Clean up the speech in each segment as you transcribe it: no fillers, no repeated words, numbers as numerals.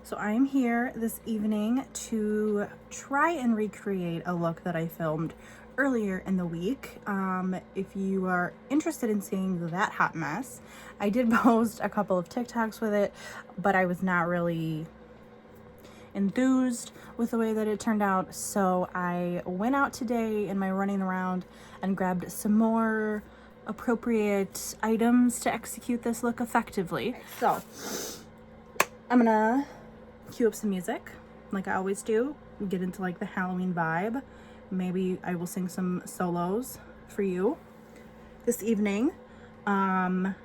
So I'm here this evening to try and recreate a look that I filmed earlier in the week. If you are interested in seeing that hot mess, I did post a couple of TikToks with it, but I was not really enthused with the way that it turned out. So I went out today in my running around and grabbed some more appropriate items to execute this look effectively. So I'm gonna cue up some music like I always do, get into like the Halloween vibe. Maybe I will sing some solos for you this evening. And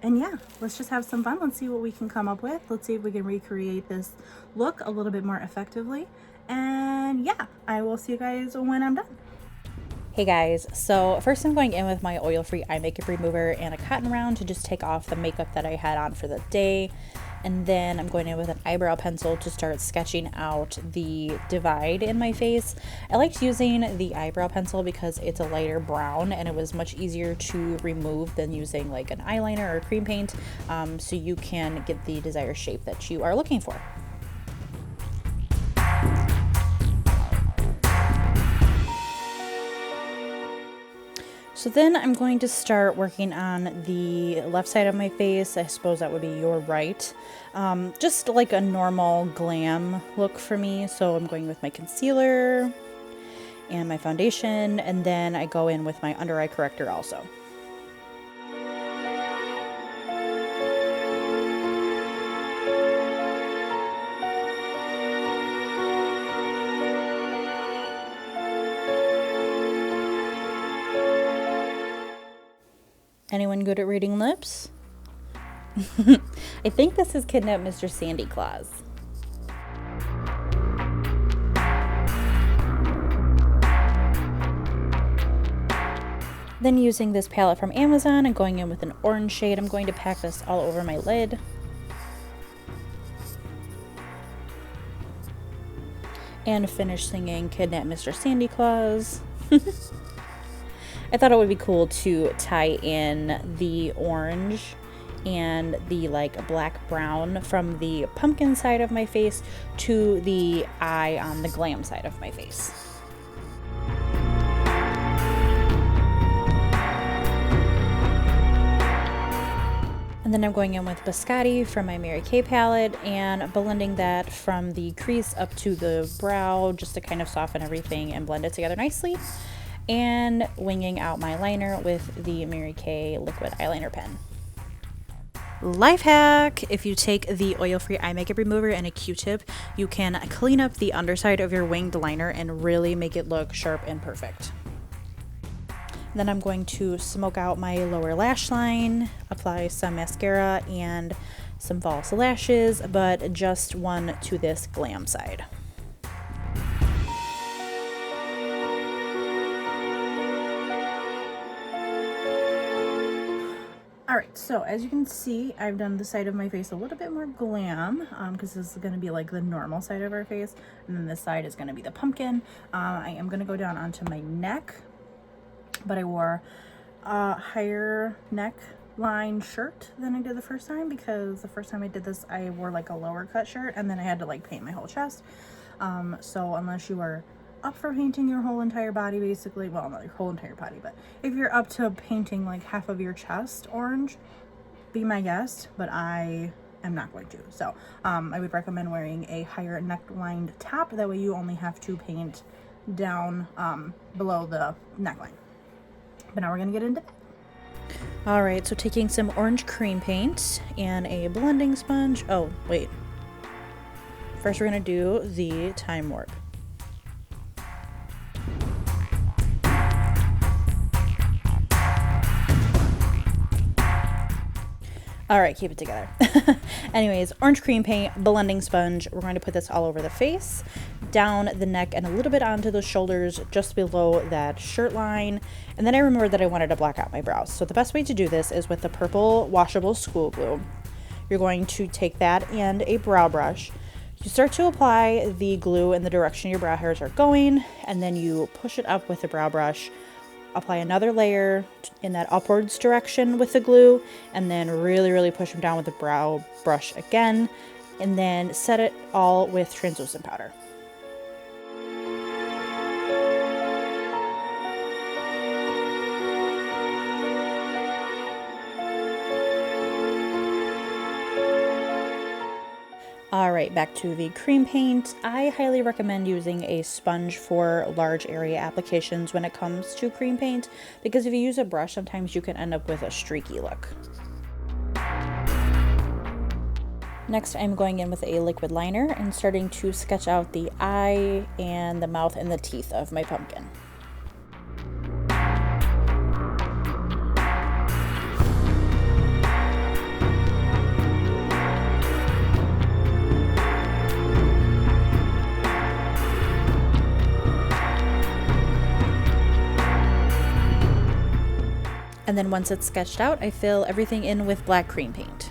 yeah, let's just have some fun. Let's see what we can come up with. Let's see if we can recreate this look a little bit more effectively. And yeah, I will see you guys when I'm done. Hey guys, so first I'm going in with my oil-free eye makeup remover and a cotton round to just take off the makeup that I had on for the day. And then I'm going in with an eyebrow pencil to start sketching out the divide in my face. I liked using the eyebrow pencil because it's a lighter brown and it was much easier to remove than using like an eyeliner or cream paint, so you can get the desired shape that you are looking for. So then I'm going to start working on the left side of my face. I suppose that would be your right. Just like a normal glam look for me. So I'm going with my concealer and my foundation, and then I go in with my under eye corrector also. Anyone good at reading lips? I think this is Kidnap Mr. Sandy Claus. Then using this palette from Amazon and going in with an orange shade, I'm going to pack this all over my lid. And finish singing Kidnap Mr. Sandy Claus. I thought it would be cool to tie in the orange and the like black brown from the pumpkin side of my face to the eye on the glam side of my face. And then I'm going in with Biscotti from my Mary Kay palette and blending that from the crease up to the brow just to kind of soften everything and blend it together nicely. And winging out my liner with the Mary Kay liquid eyeliner pen. Life hack! If you take the oil-free eye makeup remover and a Q-tip, you can clean up the underside of your winged liner and really make it look sharp and perfect. Then I'm going to smoke out my lower lash line, apply some mascara and some false lashes, but just one to this glam side. Alright, so as you can see, I've done the side of my face a little bit more glam, because this is going to be like the normal side of our face, and then this side is going to be the pumpkin. I am going to go down onto my neck, but I wore a higher neckline shirt than I did the first time, because the first time I did this, I wore like a lower cut shirt, and then I had to like paint my whole chest. So unless you are up for painting your whole entire body, basically, well, not your whole entire body, but if you're up to painting like half of your chest orange, be my guest, but I am not going to. So I would recommend wearing a higher necklined top. That way you only have to paint down below the neckline. But now we're gonna get into it. All right, so taking some orange cream paint and a blending sponge. Oh, wait. First, we're gonna do the time warp. All right, keep it together. Anyways, orange cream paint, blending sponge. We're going to put this all over the face, down the neck, and a little bit onto the shoulders, just below that shirt line. And then I remembered that I wanted to black out my brows. So the best way to do this is with the purple washable school glue. You're going to take that and a brow brush. You start to apply the glue in the direction your brow hairs are going, and then you push it up with the brow brush, apply another layer in that upwards direction with the glue, and then really push them down with the brow brush again. and then set it all with translucent powder. Alright, back to the cream paint. I highly recommend using a sponge for large area applications when it comes to cream paint, because if you use a brush, sometimes you can end up with a streaky look. Next, I'm going in with a liquid liner and starting to sketch out the eye and the mouth and the teeth of my pumpkin. And then once it's sketched out, I fill everything in with black cream paint.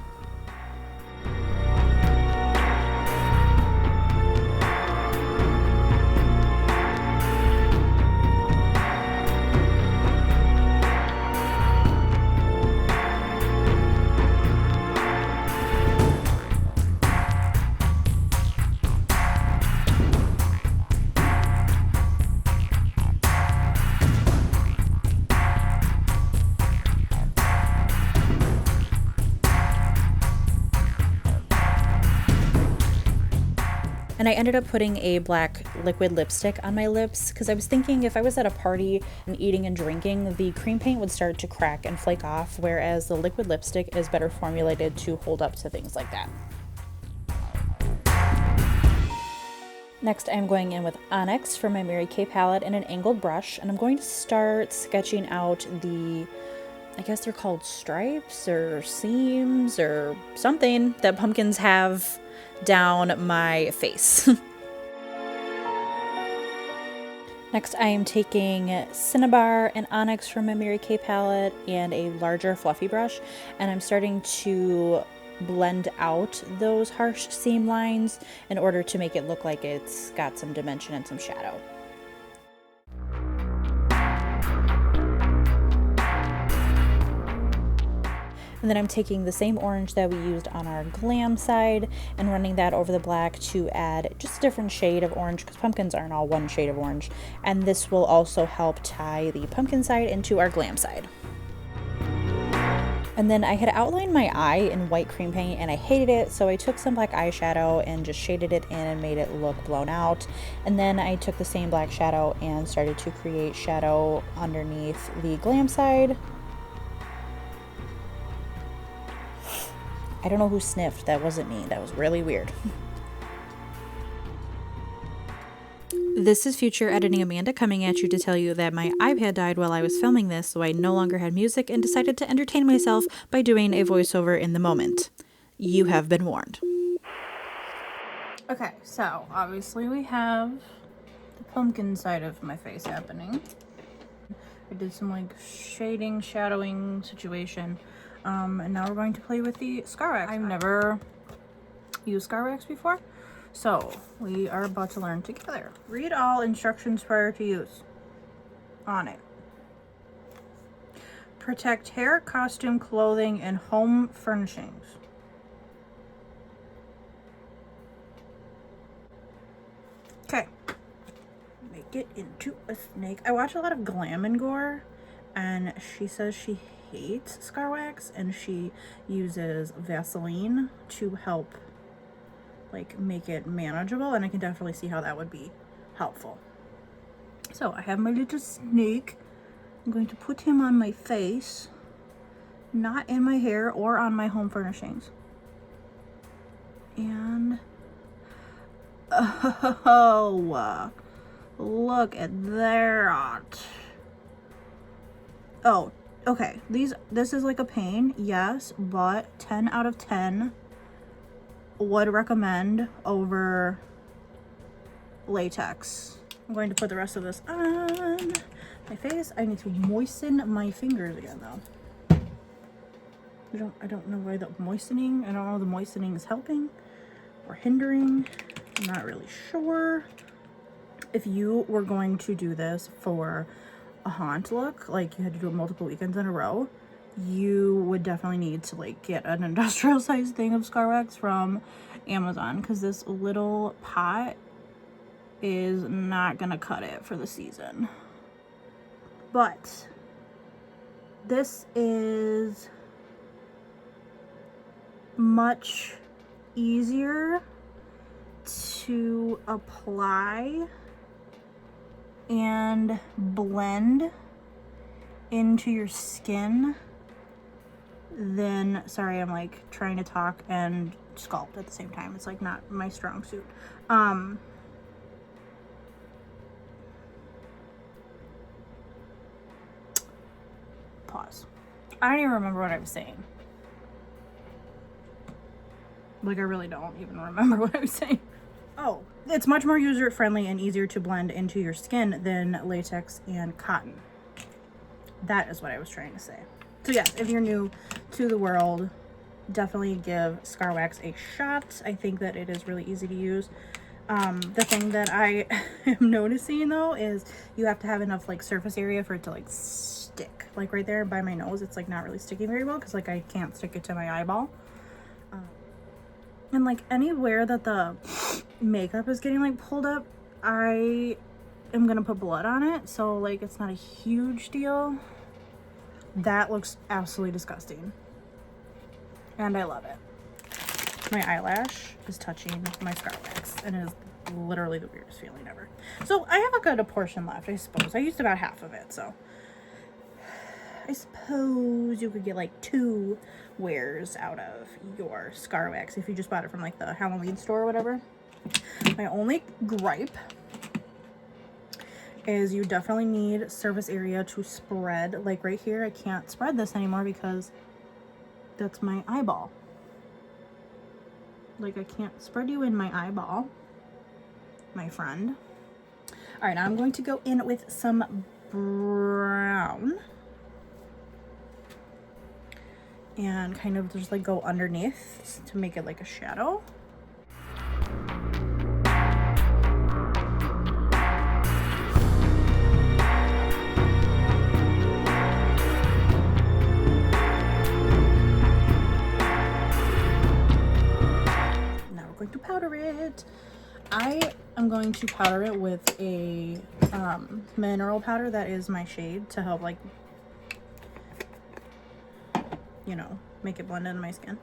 And I ended up putting a black liquid lipstick on my lips because I was thinking if I was at a party and eating and drinking, the cream paint would start to crack and flake off, whereas the liquid lipstick is better formulated to hold up to things like that. Next, I'm going in with Onyx for my Mary Kay palette and an angled brush, and I'm going to start sketching out the, I guess they're called stripes or seams or something that pumpkins have down my face. Next, I am taking Cinnabar and Onyx from my Mary Kay palette and a larger fluffy brush, and I'm starting to blend out those harsh seam lines in order to make it look like it's got some dimension and some shadow. And then I'm taking the same orange that we used on our Glam side and running that over the black to add just a different shade of orange, because pumpkins aren't all one shade of orange. And this will also help tie the pumpkin side into our Glam side. And then I had outlined my eye in white cream paint and I hated it, so I took some black eyeshadow and just shaded it in and made it look blown out. And then I took the same black shadow and started to create shadow underneath the Glam side. I don't know who sniffed. That wasn't me. That was really weird. This is future editing Amanda coming at you to tell you that my iPad died while I was filming this, so I no longer had music and decided to entertain myself by doing a voiceover in the moment. You have been warned. Okay, so obviously we have the pumpkin side of my face happening. I did some like shading, shadowing situation. And now we're going to play with the scar wax. I've never used scar wax before, so we are about to learn together. Read all instructions prior to use. On it. Protect hair, costume, clothing, and home furnishings. Okay. Make it into a snake. I watch a lot of Glam and Gore, and she says she hates scar wax and she uses Vaseline to help like make it manageable, and I can definitely see how that would be helpful. So I have my little snake. I'm going to put him on my face, not in my hair or on my home furnishings. And oh, look at that. Oh, okay, this is like a pain, yes, but 10 out of 10 would recommend over latex. I'm going to put the rest of this on my face. I need to moisten my fingers again though. I don't know why the moistening, I don't know if the moistening is helping or hindering. I'm not really sure. If you were going to do this for a haunt look, like you had to do it multiple weekends in a row, you would definitely need to like get an industrial sized thing of Scar Wax from Amazon, because this little pot is not gonna cut it for the season. But this is much easier to apply and blend into your skin than, sorry, I'm like trying to talk and sculpt at the same time. It's like not my strong suit. Pause. I don't even remember what I was saying. Like, I really don't even remember what I was saying. Oh, it's much more user friendly and easier to blend into your skin than latex and cotton. That is what I was trying to say. So yes, if you're new to the world, definitely give Scar Wax a shot. I think that it is really easy to use. The thing that I am noticing though is you have to have enough like surface area for it to like stick. Like right there by my nose, it's like not really sticking very well because like I can't stick it to my eyeball. And like anywhere that the makeup is getting like pulled up, I am gonna put blood on it, so like it's not a huge deal. That looks absolutely disgusting, and I love it. My eyelash is touching my Scar Wax, and it is literally the weirdest feeling ever. So I have a good portion left, I suppose. I used about half of it, so I suppose you could get like 2 wears out of your Scar Wax if you just bought it from like the Halloween store or whatever. My only gripe is you definitely need surface area to spread. Like right here, I can't spread this anymore because that's my eyeball. Like I can't spread you in my eyeball, my friend. All right, now I'm going to go in with some brown and kind of just like go underneath to make it like a shadow. Now we're going to powder it. I am going to powder it with a mineral powder that is my shade to help like, you know, make it blend into my skin.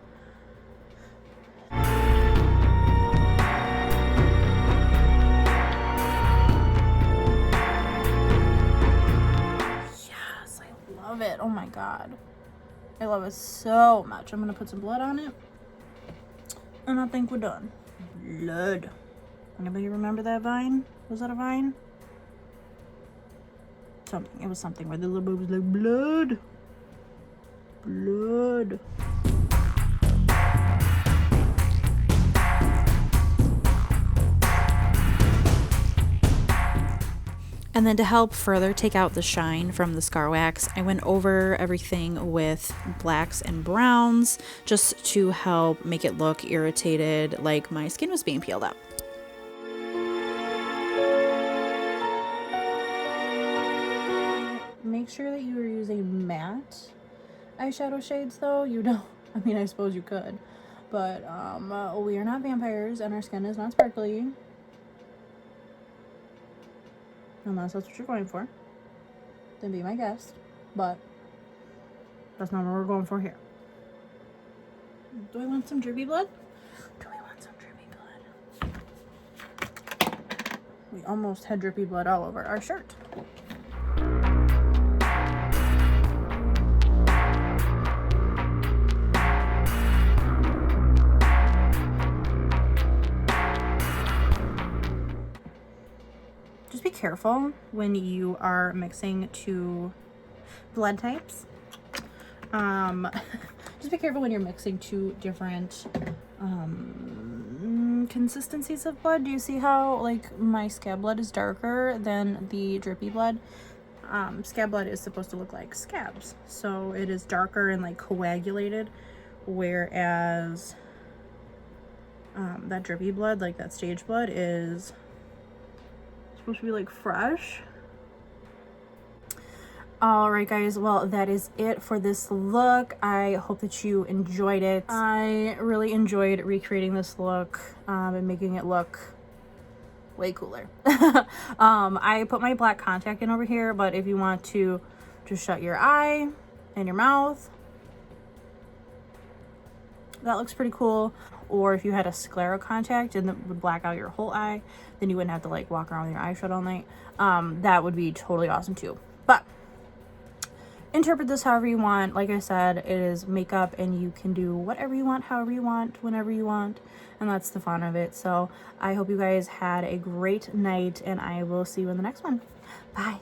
Yes, I love it. Oh my god. I love it so much. I'm gonna put some blood on it. And I think we're done. Blood. Anybody remember that vine? Was that a vine? Something. It was something where the little boob was like, blood. Blood. And then to help further take out the shine from the Scar Wax, I went over everything with blacks and browns just to help make it look irritated, like my skin was being peeled up. Make sure that you are using matte eyeshadow shades though. You don't, I mean, I suppose you could, but we are not vampires and our skin is not sparkly. Unless that's what you're going for, then be my guest, but that's not what we're going for here. Do I want some drippy blood? Do we want some drippy blood? We almost had drippy blood all over our shirt. Be careful when you are mixing 2 blood types. Just be careful when you're mixing 2 different consistencies of blood. Do you see how like my scab blood is darker than the drippy blood? Scab blood is supposed to look like scabs, so it is darker and like coagulated, whereas that drippy blood, like that stage blood, is supposed to be like fresh. All right, guys, well, that is it for this look. I hope that you enjoyed it. I really enjoyed recreating this look and making it look way cooler. I put my black contact in over here, but if you want to just shut your eye and your mouth, that looks pretty cool. Or if you had a sclera contact and that would black out your whole eye, then you wouldn't have to like walk around with your eyes shut all night. That would be totally awesome too. But interpret this however you want. Like I said, it is makeup and you can do whatever you want, however you want, whenever you want. And that's the fun of it. So I hope you guys had a great night and I will see you in the next one. Bye.